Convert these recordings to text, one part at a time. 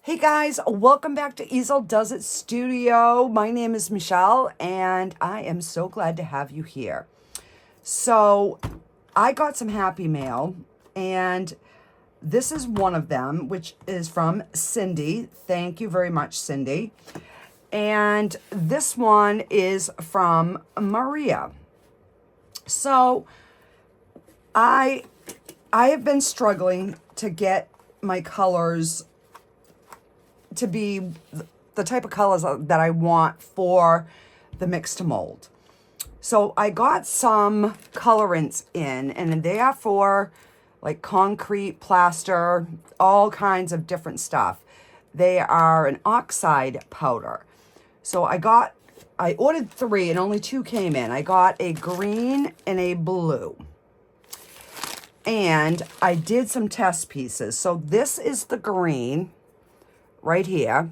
Hey guys, welcome back to Easel Does It Studio. My name is Michelle and I am so glad to have you here. So I got some happy mail and this is one of them, which is from Cindy. Thank you very much, Cindy. And this one is from Maria. So I have been struggling to get my colors to be the type of colors that I want for the mix to mold. So I got some colorants in, and they are for like concrete, plaster, all kinds of different stuff. They are an oxide powder. So I ordered 3 and only 2 came in. I got a green and a blue. And I did some test pieces. So this is the green right here,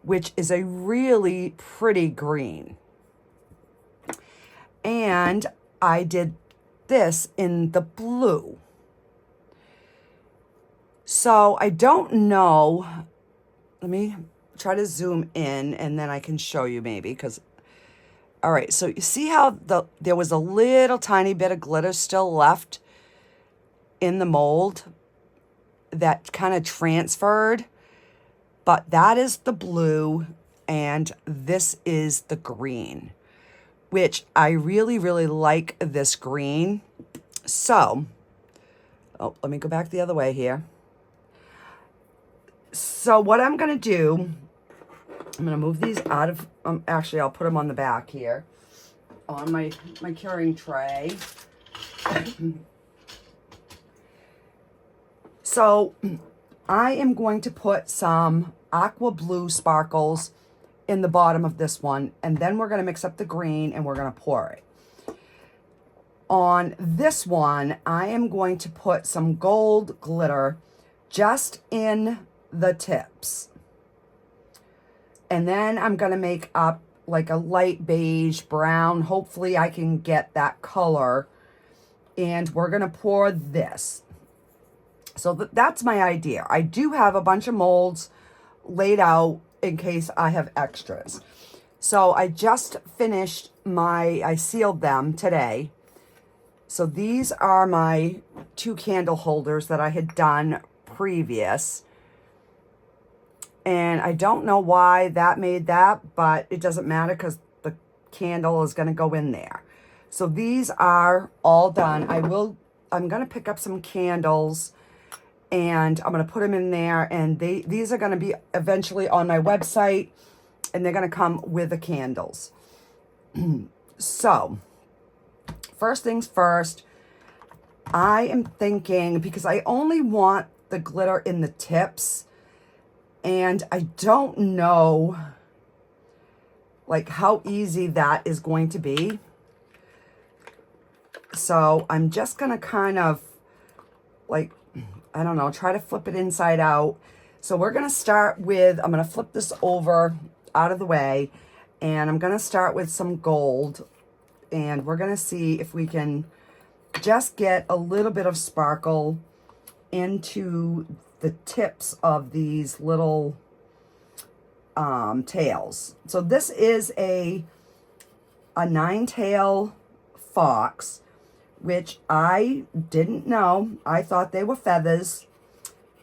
which is a really pretty green. And I did this in the blue. So I don't know, let me try to zoom in and then I can show you maybe, because, all right, so you see how there was a little tiny bit of glitter still left in the mold that kind of transferred? But that is the blue, and this is the green, which I really, really like this green. So, oh, let me go back the other way here. So what I'm going to do, I'm going to move these out of, actually, I'll put them on the back here, on my curing tray. So I am going to put some aqua blue sparkles in the bottom of this one, and then we're going to mix up the green and we're going to pour it. On this one, I am going to put some gold glitter just in the tips. And then I'm going to make up like a light beige brown. Hopefully I can get that color. And we're going to pour this. So that's my idea. I do have a bunch of molds laid out in case I have extras. So I just finished I sealed them today. So these are my 2 candle holders that I had done previous. And I don't know why that made that, but it doesn't matter because the candle is going to go in there. So these are all done. I'm going to pick up some candles and I'm going to put them in there, and these are going to be eventually on my website, and they're going to come with the candles. So, first things first, I am thinking, because I only want the glitter in the tips, and I don't know, like, how easy that is going to be. So, I'm just going to kind of, like, I don't know, try to flip it inside out. So we're going to start with, I'm going to flip this over out of the way, and I'm going to start with some gold, and we're going to see if we can just get a little bit of sparkle into the tips of these little tails. So this is a 9-tail fox, which I didn't know. I thought they were feathers.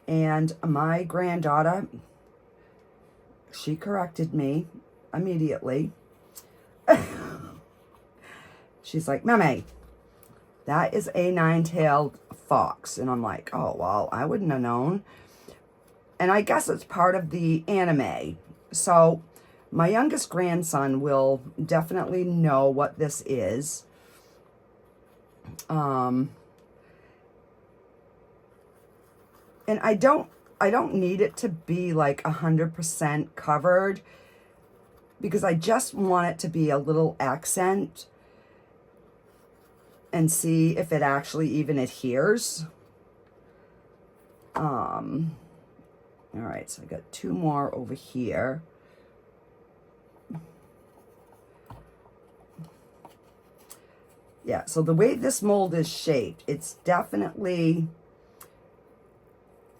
And my granddaughter, she corrected me immediately. She's like, Mommy, that is a 9-tailed fox. And I'm like, oh, well, I wouldn't have known. And I guess it's part of the anime. So my youngest grandson will definitely know what this is. And I don't need it to be like 100% covered, because I just want it to be a little accent and see if it actually even adheres. All right, so I got 2 more over here. Yeah, so the way this mold is shaped, it's definitely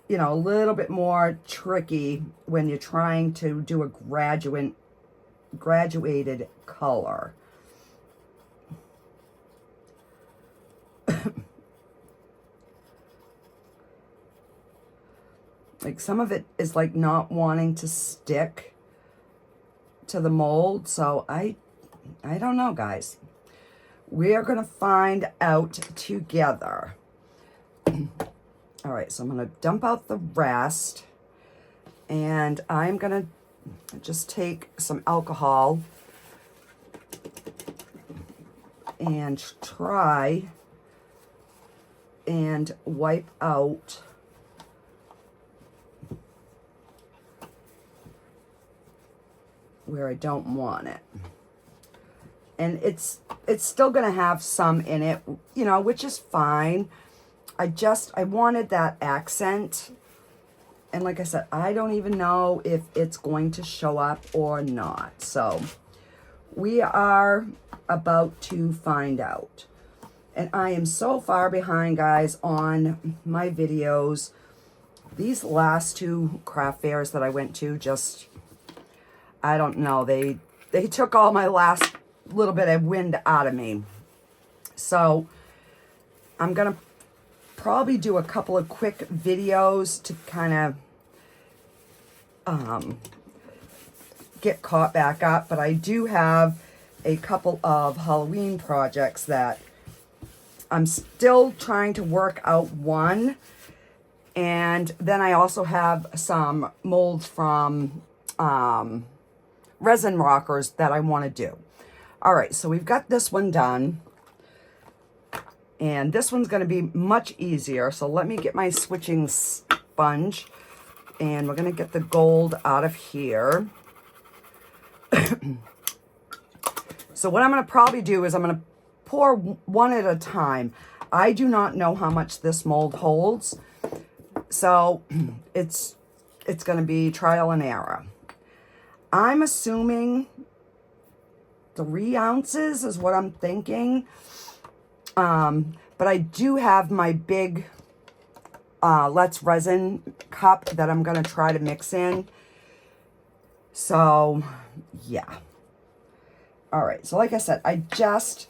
you know, a little bit more tricky when you're trying to do a graduated color. Like some of it is like not wanting to stick to the mold, so I don't know, guys. We're gonna find out together. All right, so I'm gonna dump out the rest, and I'm gonna just take some alcohol and try and wipe out where I don't want it. And it's still gonna have some in it, you know, which is fine. I wanted that accent. And like I said, I don't even know if it's going to show up or not. So we are about to find out. And I am so far behind, guys, on my videos. These last two craft fairs that I went to, just, I don't know, they took all my last little bit of wind out of me. So I'm gonna probably do a couple of quick videos to kind of get caught back up, but I do have a couple of Halloween projects that I'm still trying to work out one, and then I also have some molds from Resin Rockers that I want to do. All right, so we've got this one done, and this one's going to be much easier. So let me get my switching sponge, and we're going to get the gold out of here. So what I'm going to probably do is I'm going to pour one at a time. I do not know how much this mold holds, so it's going to be trial and error. I'm assuming 3 ounces is what I'm thinking. But I do have my big Let's Resin cup that I'm going to try to mix in. So, yeah. All right. So like I said, I just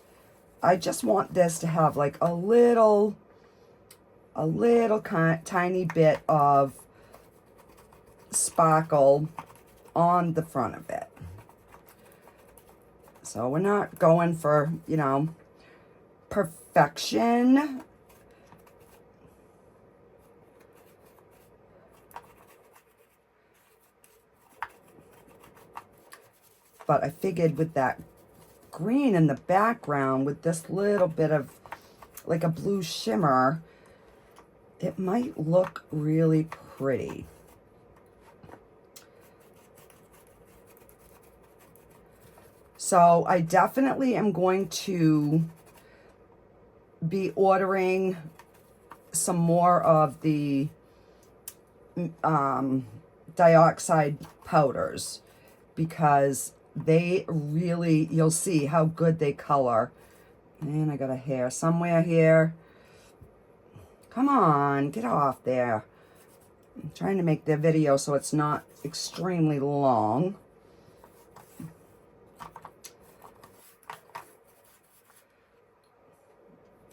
want this to have like a little tiny bit of sparkle on the front of it. So we're not going for, you know, perfection. But I figured with that green in the background, with this little bit of like a blue shimmer, it might look really pretty. So I definitely am going to be ordering some more of the dioxide powders, because they really, you'll see how good they color. And I got a hair somewhere here. Come on, get off there. I'm trying to make the video so it's not extremely long.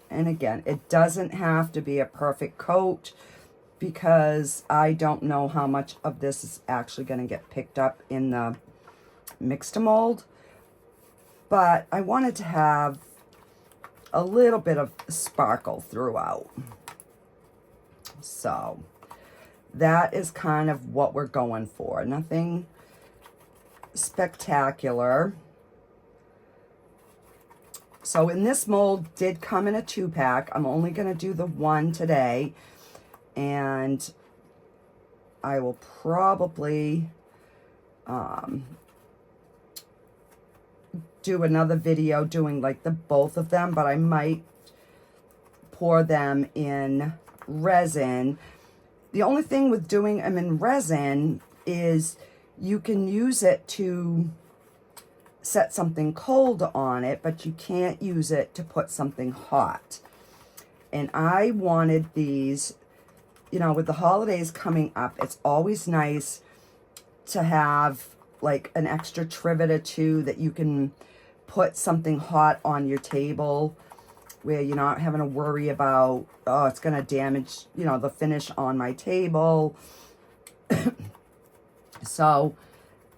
And again, it doesn't have to be a perfect coat, because I don't know how much of this is actually going to get picked up in the mixed mold. But I wanted to have a little bit of sparkle throughout. So that is kind of what we're going for. Nothing spectacular. So in this mold did come in a 2-pack. I'm only going to do the one today. And I will probably do another video doing like the both of them. But I might pour them in resin. The only thing with doing them in resin is you can use it to set something cold on it, but you can't use it to put something hot. And I wanted these you know, with the holidays coming up, it's always nice to have like an extra trivet or two that you can put something hot on your table where you're not having to worry about, oh, it's going to damage, you know, the finish on my table. So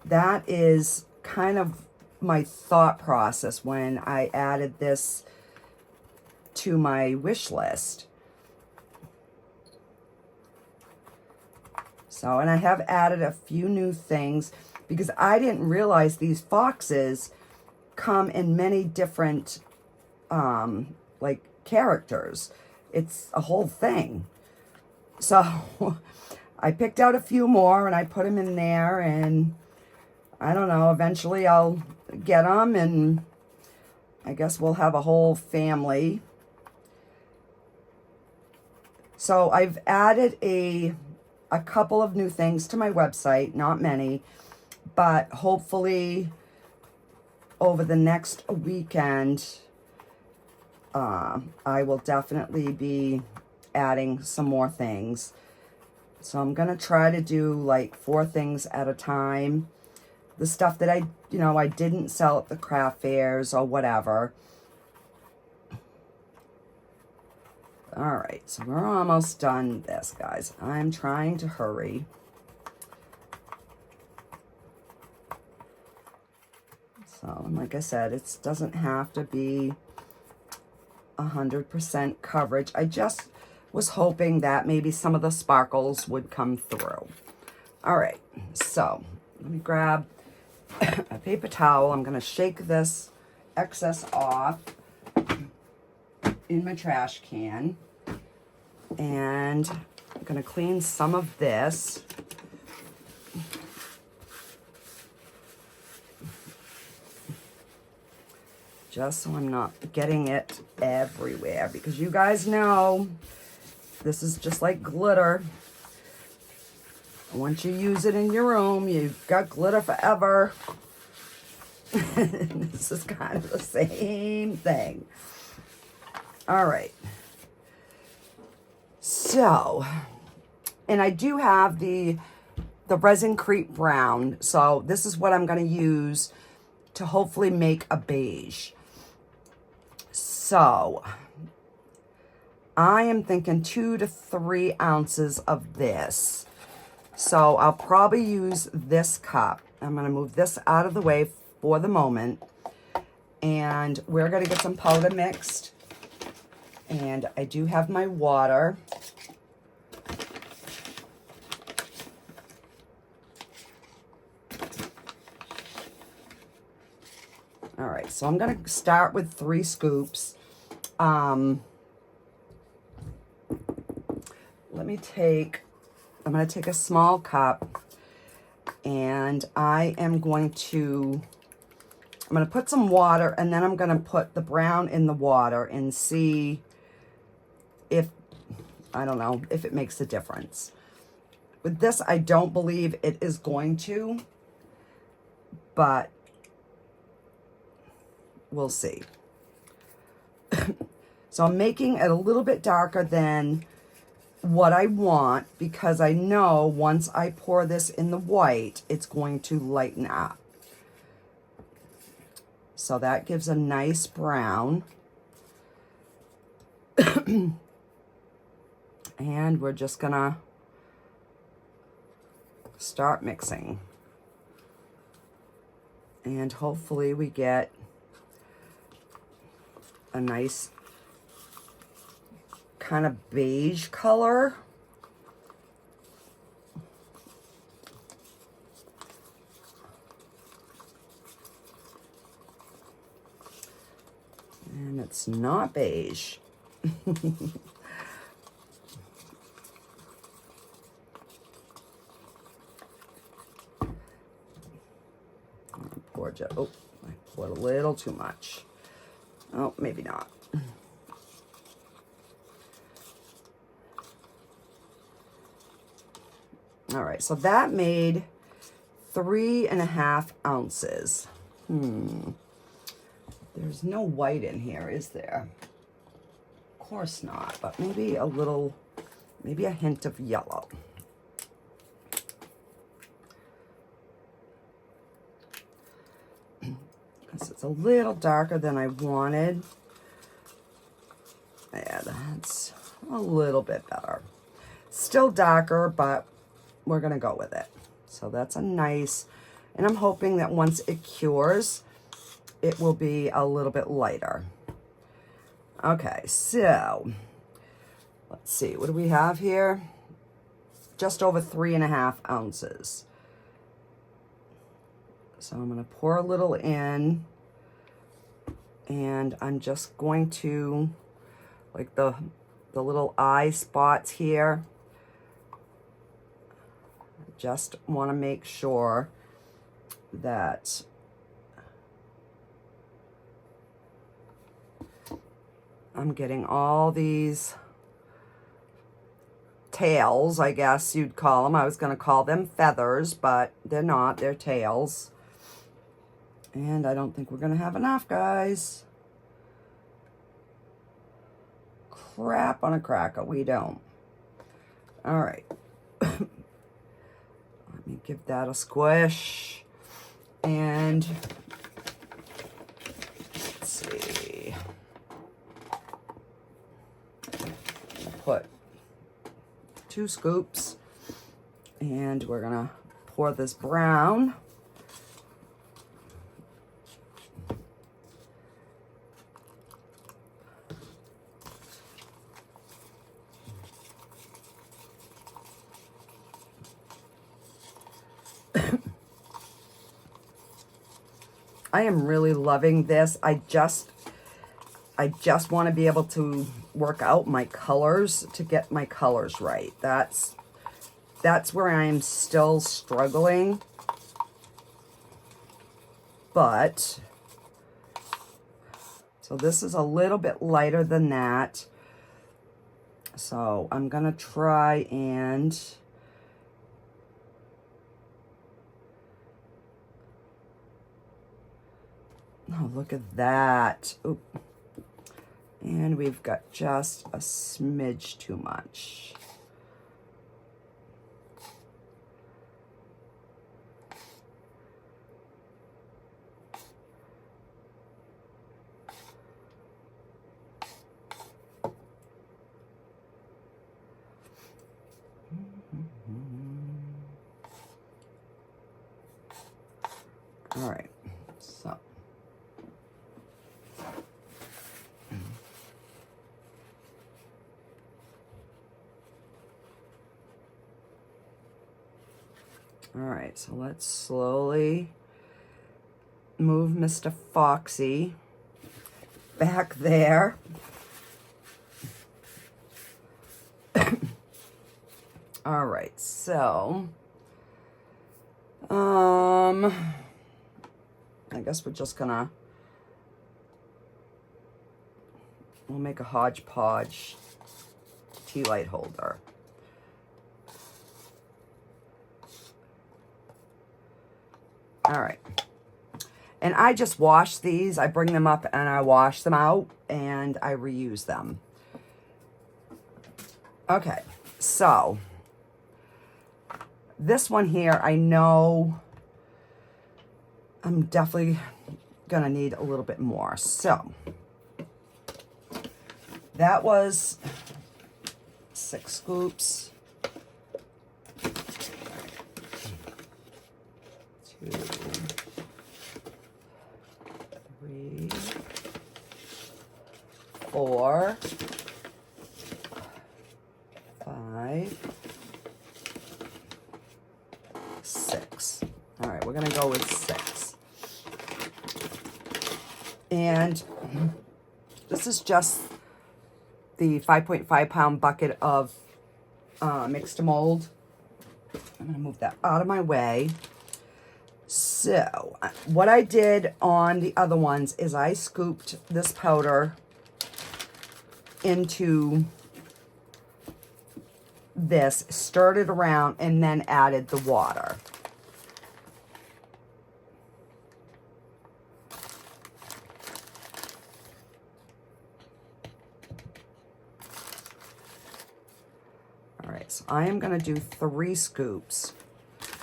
that is kind of my thought process when I added this to my wish list. So, and I have added a few new things because I didn't realize these foxes come in many different, like, characters. It's a whole thing. So, I picked out a few more and I put them in there, and I don't know, eventually I'll get them and I guess we'll have a whole family. So, I've added a couple of new things to my website, not many, but hopefully over the next weekend, I will definitely be adding some more things. So I'm going to try to do like 4 things at a time. The stuff that I didn't sell at the craft fairs or whatever. All right, so we're almost done this, guys. I'm trying to hurry. So, like I said, it doesn't have to be 100% coverage. I just was hoping that maybe some of the sparkles would come through. All right, so let me grab a paper towel. I'm going to shake this excess off in my trash can. And I'm going to clean some of this. Just so I'm not getting it everywhere. Because you guys know, this is just like glitter. Once you use it in your room, you've got glitter forever. This is kind of the same thing. All right. So, and I do have the Resin Creep Brown. So this is what I'm going to use to hopefully make a beige. So, I am thinking 2 to 3 ounces of this. So I'll probably use this cup. I'm going to move this out of the way for the moment. And we're going to get some powder mixed. And I do have my water. All right, so I'm going to start with 3 scoops. I'm going to take a small cup, and I'm going to put some water, and then I'm going to put the brown in the water and see if, I don't know, if it makes a difference. With this, I don't believe it is going to, but we'll see. So I'm making it a little bit darker than what I want, because I know once I pour this in the white, it's going to lighten up. So that gives a nice brown. And we're just gonna start mixing. And hopefully we get a nice kind of beige color. And it's not beige. Oh, I poured a little too much. Oh, maybe not. All right, so that made 3.5 ounces. There's no white in here, is there? Of course not, but maybe a little maybe a hint of yellow. Because it's a little darker than I wanted. Yeah, that's a little bit better. Still darker, but we're gonna go with it. So that's a nice, and I'm hoping that once it cures, it will be a little bit lighter. Okay, so let's see, what do we have here? Just over 3.5 ounces. So I'm gonna pour a little in, and I'm just going to, like the little eye spots here, just want to make sure that I'm getting all these tails, I guess you'd call them. I was going to call them feathers, but they're not. They're tails. And I don't think we're going to have enough, guys. Crap on a cracker. We don't. All right. Let me give that a squish. And let's see. Put 2 scoops. And we're going to pour this brown. I am really loving this. I just want to be able to work out my colors, to get my colors right. That's where I'm still struggling. But, so this is a little bit lighter than that. So I'm going to try and oh, look at that. Oop. And we've got just a smidge too much. All right, so. All right, so let's slowly move Mr. Foxy back there. All right, so, I guess we're just gonna, we'll make a hodgepodge tea light holder. All right, and I just wash these. I bring them up and I wash them out and I reuse them. Okay, so this one here, I know I'm definitely gonna need a little bit more. So that was 6 scoops. 2, 3, 4, 5, 6. All right, we're gonna go with 6. And this is just the 5.5 pound bucket of mixed mold. I'm gonna move that out of my way. So what I did on the other ones is I scooped this powder into this, stirred it around, and then added the water. right, so I am going to do 3 scoops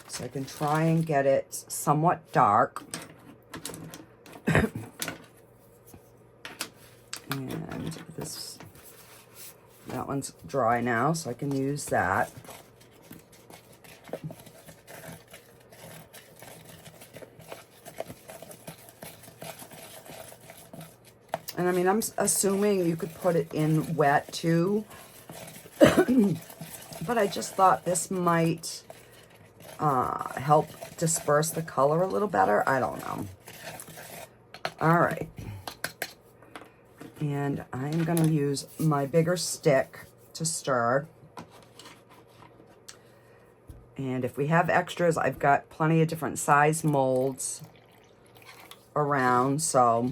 so I can try and get it somewhat dark. And that one's dry now, so I can use that. And I mean, I'm assuming you could put it in wet too. But I just thought this might help disperse the color a little better. I don't know. All right. And I'm going to use my bigger stick to stir. And if we have extras, I've got plenty of different size molds around, so...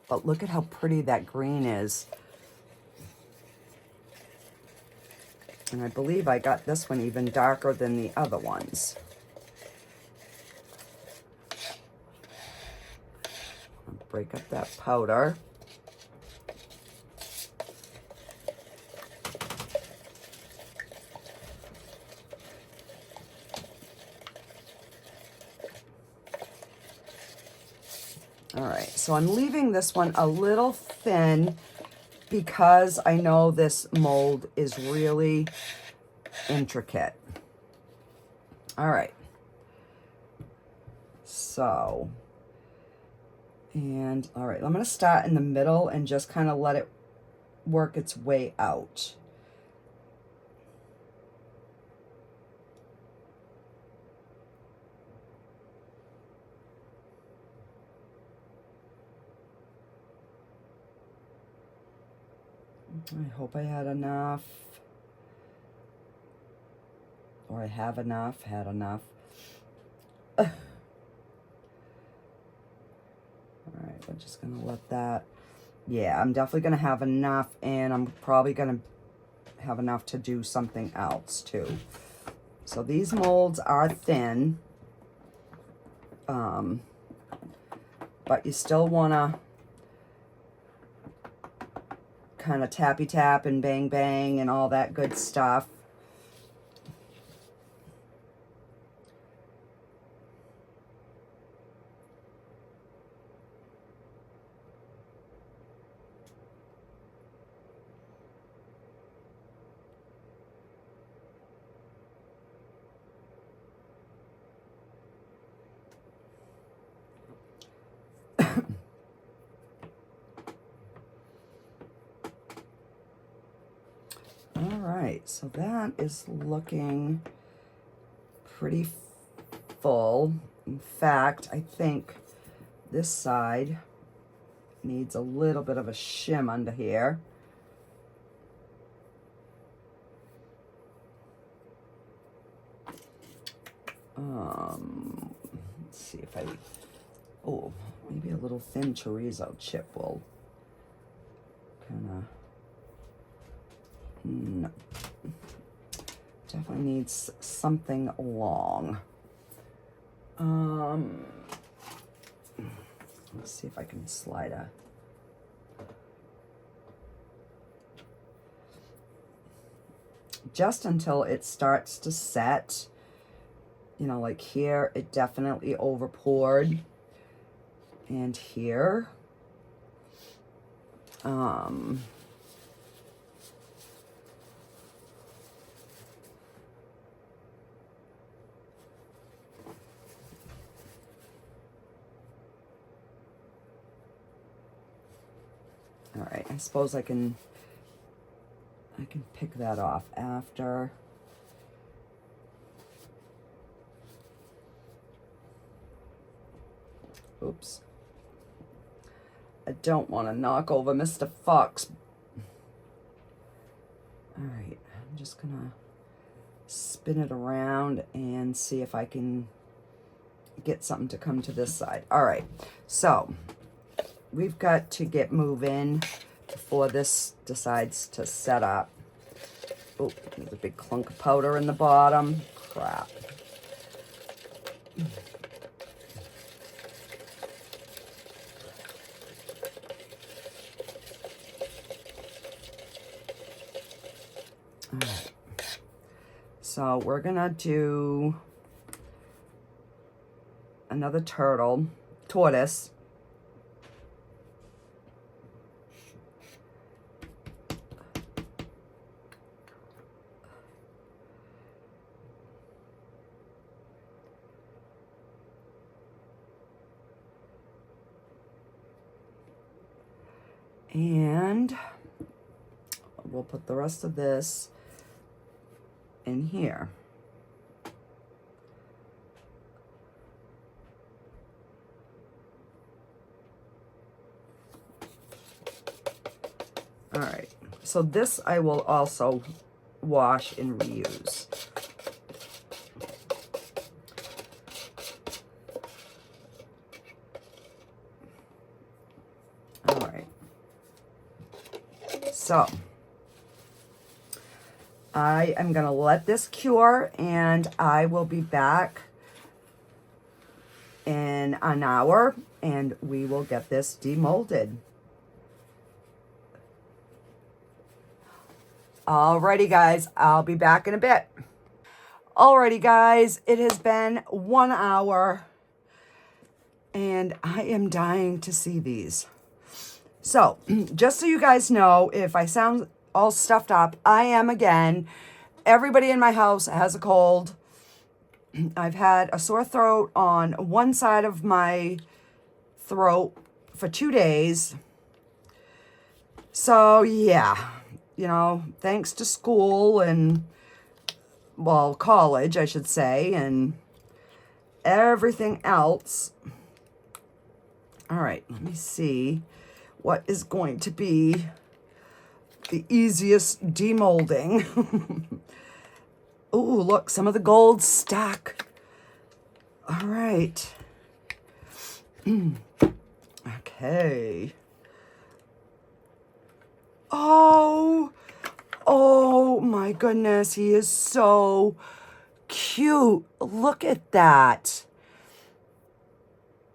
But look at how pretty that green is. And I believe I got this one even darker than the other ones. I'll break up that powder. All right, so I'm leaving this one a little thin because I know this mold is really intricate. All right. So, and all right, I'm going to start in the middle and just kind of let it work its way out. I hope I had enough, or I have enough, had enough. All right, we're just gonna let that, yeah, I'm definitely gonna have enough, and I'm probably gonna have enough to do something else too. So these molds are thin, but you still wanna kind of tappy tap and bang bang and all that good stuff. So that is looking pretty full. In fact, I think this side needs a little bit of a shim under here. Let's see if oh, maybe a little thin chorizo chip will kind of, no. Definitely needs something long. Let's see if I can slide a... Just until it starts to set, you know, like here, it definitely over poured. And here, all right, I suppose I can pick that off after. Oops. I don't want to knock over Mr. Fox. All right, I'm just gonna spin it around and see if I can get something to come to this side. All right, so we've got to get moving before this decides to set up. Oh, there's a big clunk of powder in the bottom. Crap. All right. So we're gonna do another tortoise. And we'll put the rest of this in here. All right, so this I will also wash and reuse. All right, so I am gonna let this cure, and I will be back in an hour, and we will get this demolded. Alrighty guys, I'll be back in a bit. Alrighty guys, it has been 1 hour and I am dying to see these. So, just so you guys know, if I sound all stuffed up, I am again. Everybody in my house has a cold. I've had a sore throat on one side of my throat for 2 days. So, yeah. You know, thanks to school and, well, college, I should say, and everything else. All right, let me see what is going to be the easiest demolding. Oh, look, some of the gold stuck. All right. Okay. Oh my goodness, he is so cute. Look at that.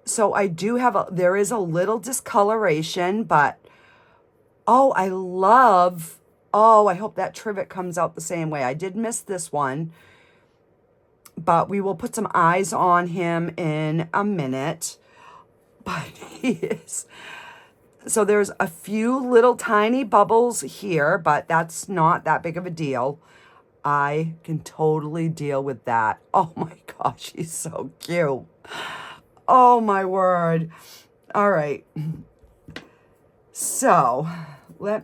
So I do have there is a little discoloration, but oh, I hope that trivet comes out the same way. I did miss this one, but we will put some eyes on him in a minute. But he is... So there's a few little tiny bubbles here, but that's not that big of a deal. I can totally deal with that. Oh my gosh, he's so cute. Oh my word. All right. So all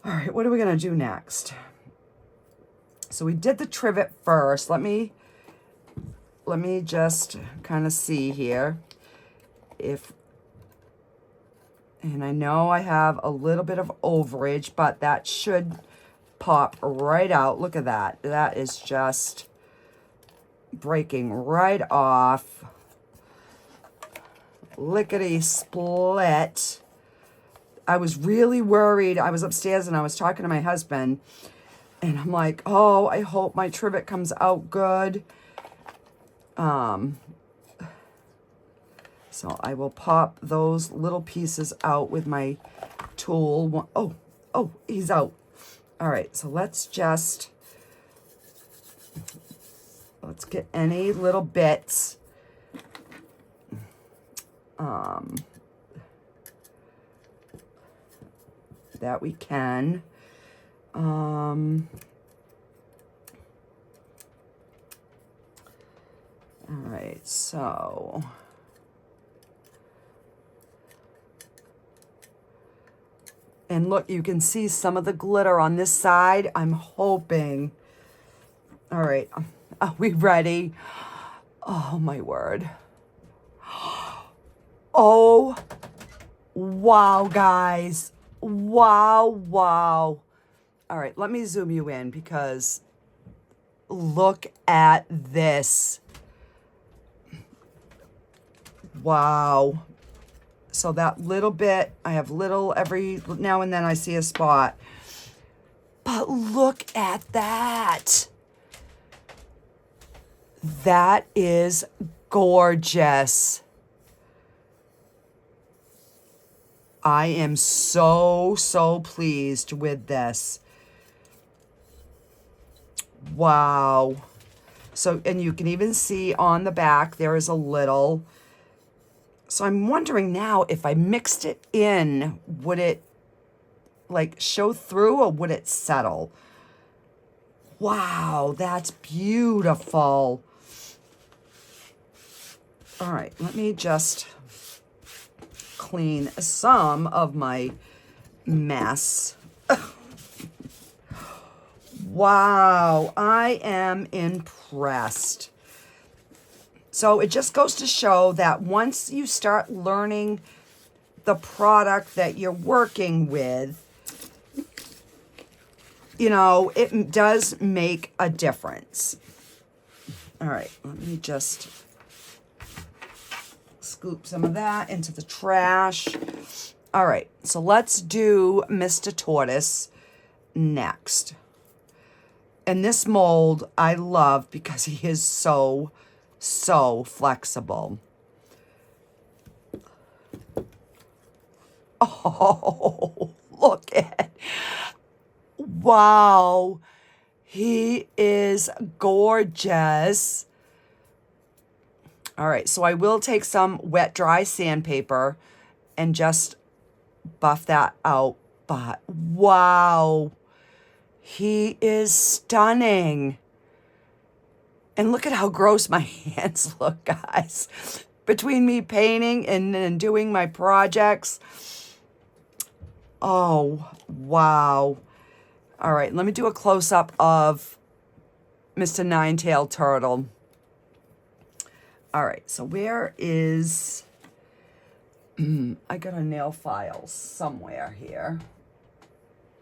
right, what are we gonna do next? So we did the trivet first. Let me just kind of see here and I know I have a little bit of overage, but that should pop right out. Look at that. That is just breaking right off. Lickety split. I was really worried. I was upstairs and I was talking to my husband and I'm like, oh, I hope my trivet comes out good. So I will pop those little pieces out with my tool. Oh, he's out. All right, so let's get any little bits. That we can. All right, so... And look, you can see some of the glitter on this side. I'm hoping. All right, are we ready? Oh, my word. Oh, wow, guys. Wow. All right, let me zoom you in because look at this. Wow. So that little bit, I have little, every now and then I see a spot. But look at that. That is gorgeous. I am so, so pleased with this. Wow. So, and you can even see on the back, there is a little. So I'm wondering now if I mixed it in, would it like show through or would it settle? Wow, that's beautiful. All right, let me just clean some of my mess. Wow, I am impressed. So it just goes to show that once you start learning the product that you're working with, you know, it does make a difference. All right, let me just scoop some of that into the trash. All right, so let's do Mr. Tortoise next. And this mold I love because he is so, so flexible. Oh, look at, wow, he is gorgeous. All right, so I will take some wet, dry sandpaper and just buff that out. But wow, he is stunning. And look at how gross my hands look, guys. Between me painting and then doing my projects. Oh, wow. All right, let me do a close-up of Mr. Nine-Tailed Turtle. All right, so where is... I got a nail file somewhere here.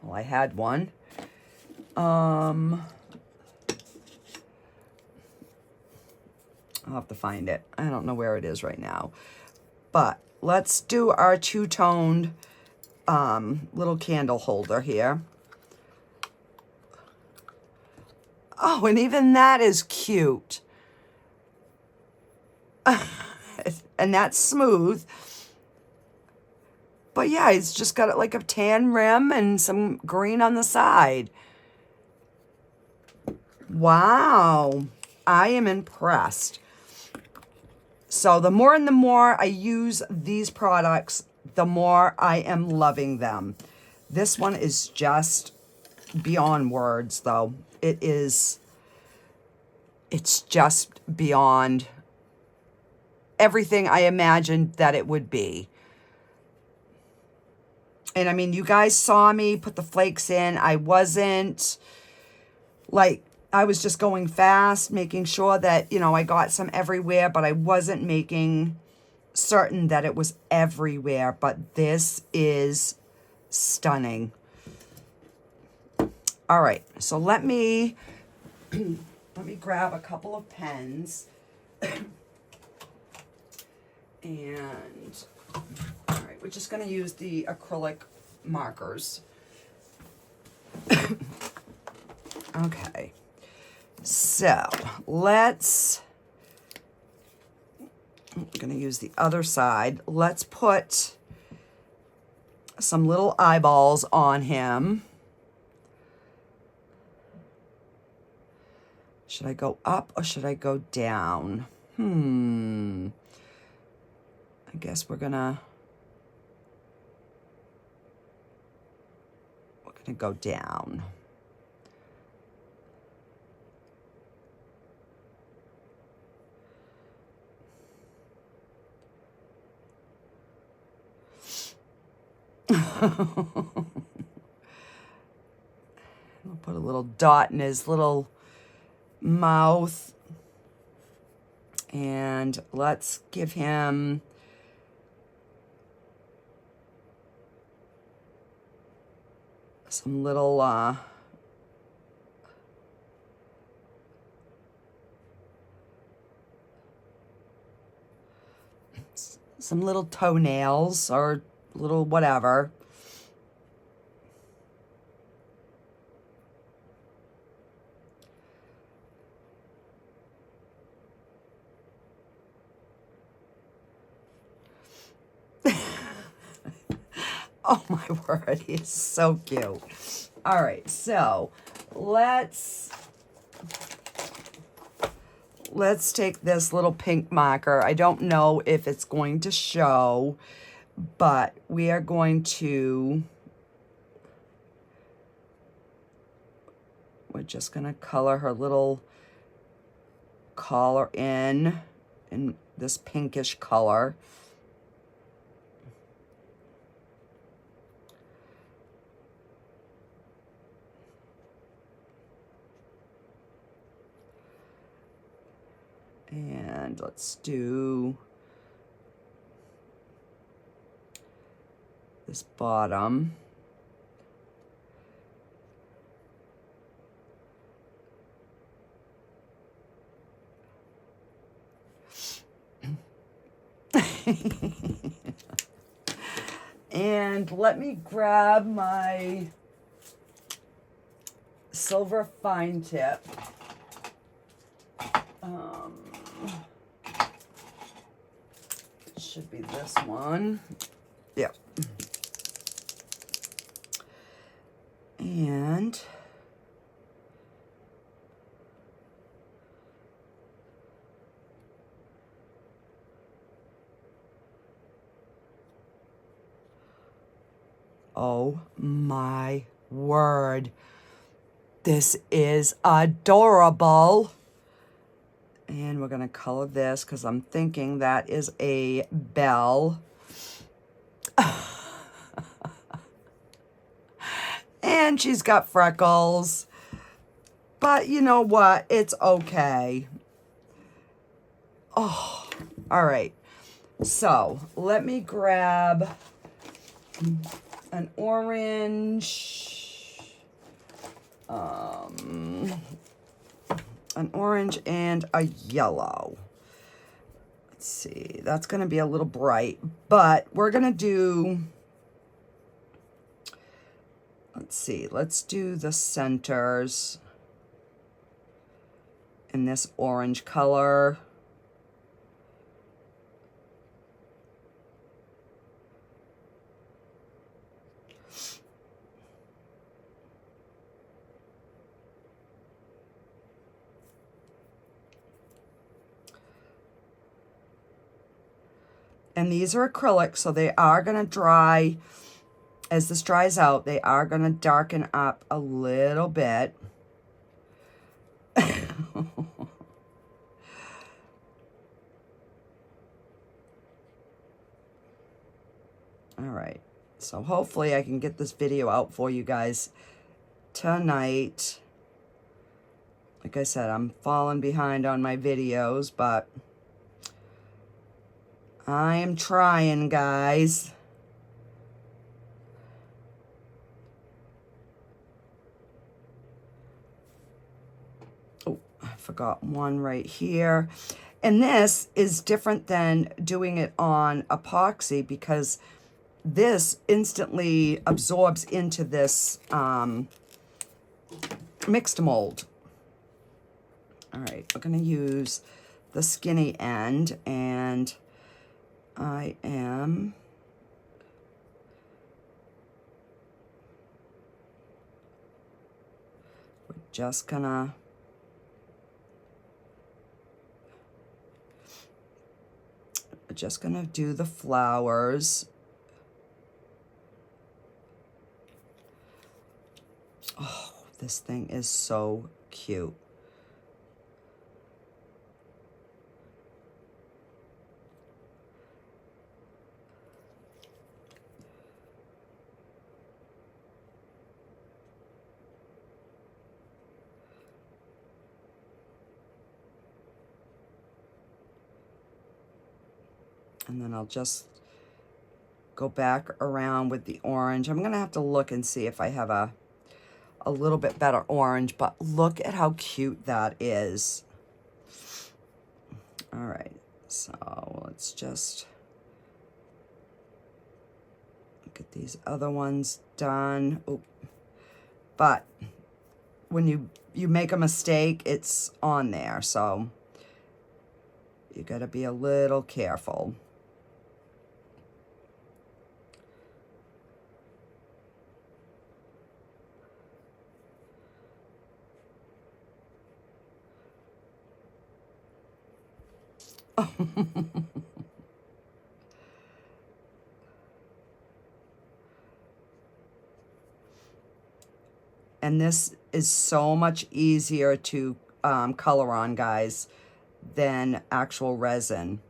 Well, I had one. I'll have to find it. I don't know where it is right now. But let's do our two-toned little candle holder here. Oh, and even that is cute. And that's smooth. But yeah, it's just got like a tan rim and some green on the side. Wow. I am impressed. So the more and the more I use these products, the more I am loving them. This one is just beyond words, though. It's just beyond everything I imagined that it would be. And I mean, you guys saw me put the flakes in. I wasn't like, I was just going fast, making sure that, you know, I got some everywhere, but I wasn't making certain that it was everywhere. But this is stunning. All right, so let me grab a couple of pens. And all right, we're just going to use the acrylic markers. Okay, so I'm going to use the other side. Let's put some little eyeballs on him. Should I go up or should I go down? I guess we're gonna go down. We'll put a little dot in his little mouth. And let's give him some little some little toenails or little whatever. Oh my word, he's so cute. All right, so let's take this little pink marker. I don't know if it's going to show, but we are going to, we're just gonna color her little collar in this pinkish color. And let's do this bottom. And let me grab my silver fine tip. Should be this one. Yep. And oh my word, this is adorable. And we're gonna color this because I'm thinking that is a bell. And she's got freckles, but you know what? It's okay. Oh, all right. So let me grab an orange, and a yellow. Let's see, that's gonna be a little bright, but we're gonna do, let's see, let's do the centers in this orange color. And these are acrylic, so they are gonna dry. As this dries out, they are gonna darken up a little bit. All right, so hopefully I can get this video out for you guys tonight. Like I said, I'm falling behind on my videos, but I am trying, guys. Oh, I forgot one right here. And this is different than doing it on epoxy because this instantly absorbs into this mixed mold. All right, we're gonna use the skinny end, and I am just gonna do the flowers. Oh, this thing is so cute. And then I'll just go back around with the orange. I'm gonna have to look and see if I have a little bit better orange, but look at how cute that is. All right, so let's just get these other ones done. Oh, but when you make a mistake, it's on there, so you gotta be a little careful. And this is so much easier to color on, guys, than actual resin.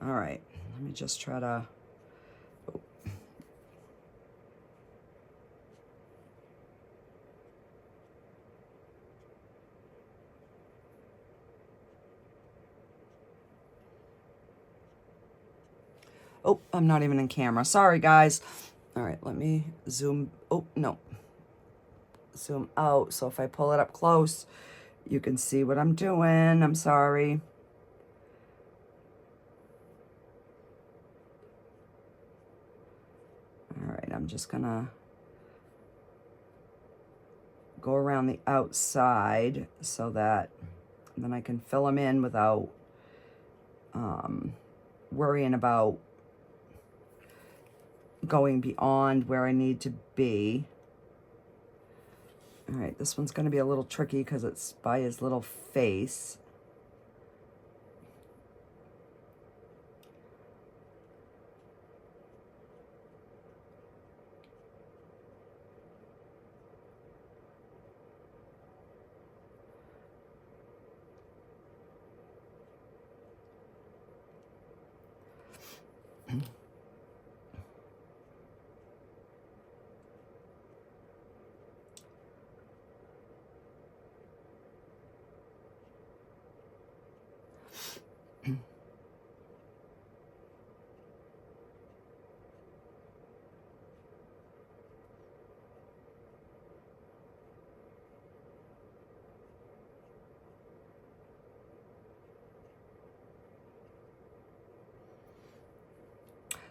All right, let me just try to... Oh, I'm not even in camera. Sorry, guys. All right, let me zoom. Oh, no. Zoom out. So if I pull it up close, you can see what I'm doing. I'm sorry. All right, I'm just gonna go around the outside so that then I can fill them in without worrying about going beyond where I need to be. All right, this one's going to be a little tricky because it's by his little face.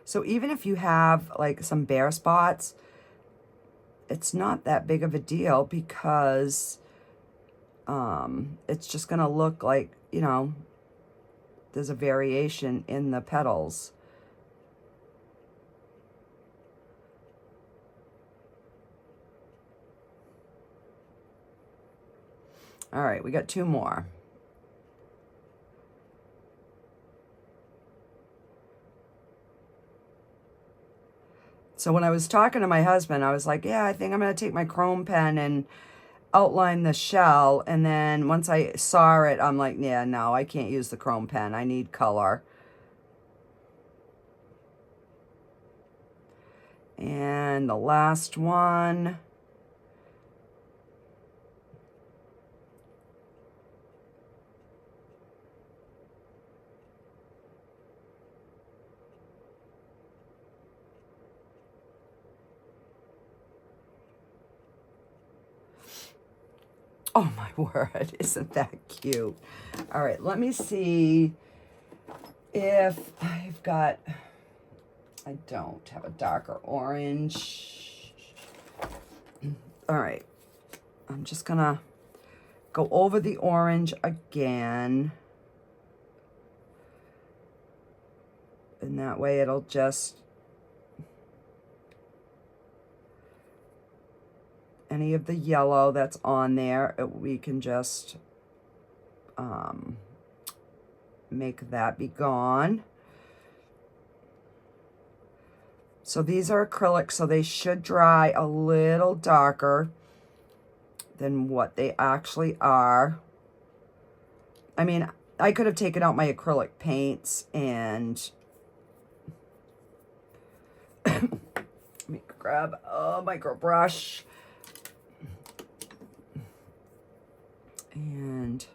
So even if you have like some bare spots, it's not that big of a deal because it's just gonna look like, you know, there's a variation in the petals. All right, we got two more. So when I was talking to my husband, I was like, yeah, I think I'm going to take my chrome pen and outline the shell. And then once I saw it, I'm like, yeah, no, I can't use the chrome pen. I need color. And the last one. Oh my word, isn't that cute? All right, let me see if I've got, I don't have a darker orange. All right, I'm just gonna go over the orange again. And that way it'll just, any of the yellow that's on there, we can just make that be gone. So these are acrylic, so they should dry a little darker than what they actually are. I mean, I could have taken out my acrylic paints and let me grab a micro brush and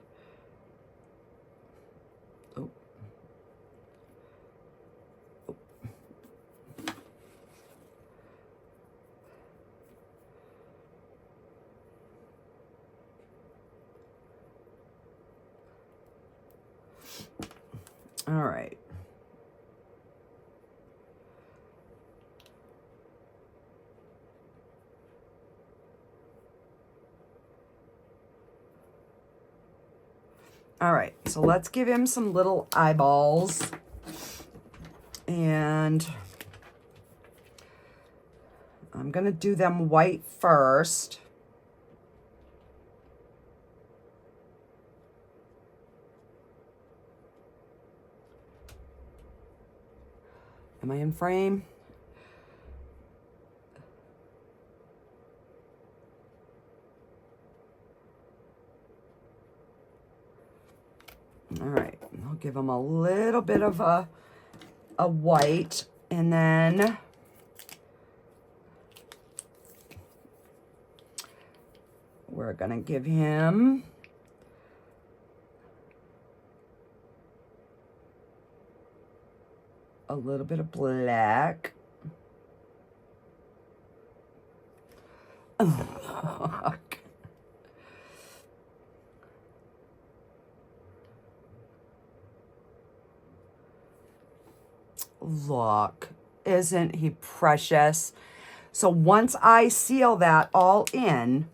all right. All right, so let's give him some little eyeballs. And I'm going to do them white first. Am I in frame? All right, I'll give them a little bit of a white, and then we're gonna give him a little bit of black. Look, isn't he precious? So once I seal that all in,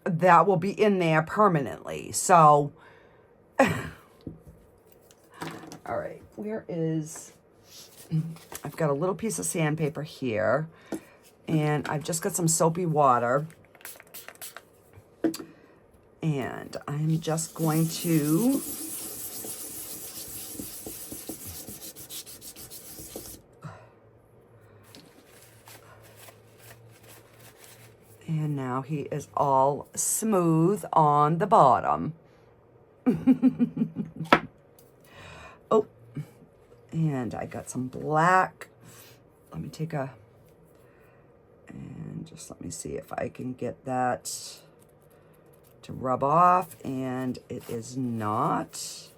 that will be in there permanently. So, all right, where is, I've got a little piece of sandpaper here, and I've just got some soapy water. And I'm just going to and now he is all smooth on the bottom. Oh, and I got some black. Let me take a, and just let me see if I can get that to rub off, and it is not.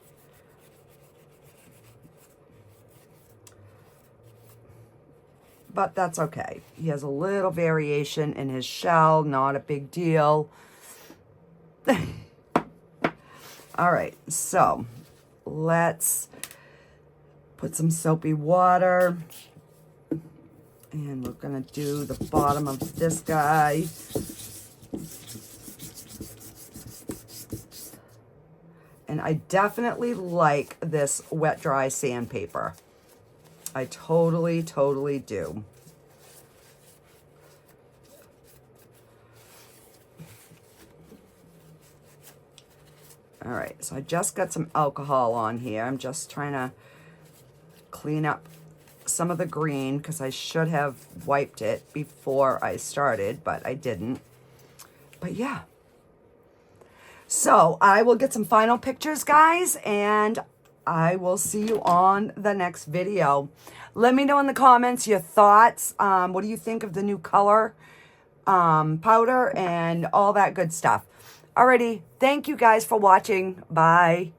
But that's okay. He has a little variation in his shell, not a big deal. All right, so let's put some soapy water, and we're gonna do the bottom of this guy. And I definitely like this wet dry sandpaper. I totally, totally do. All right, so I just got some alcohol on here. I'm just trying to clean up some of the green because I should have wiped it before I started, but I didn't. But yeah. So I will get some final pictures, guys, and I will see you on the next video. Let me know in the comments your thoughts. What do you think of the new color powder and all that good stuff? Alrighty, thank you guys for watching. Bye.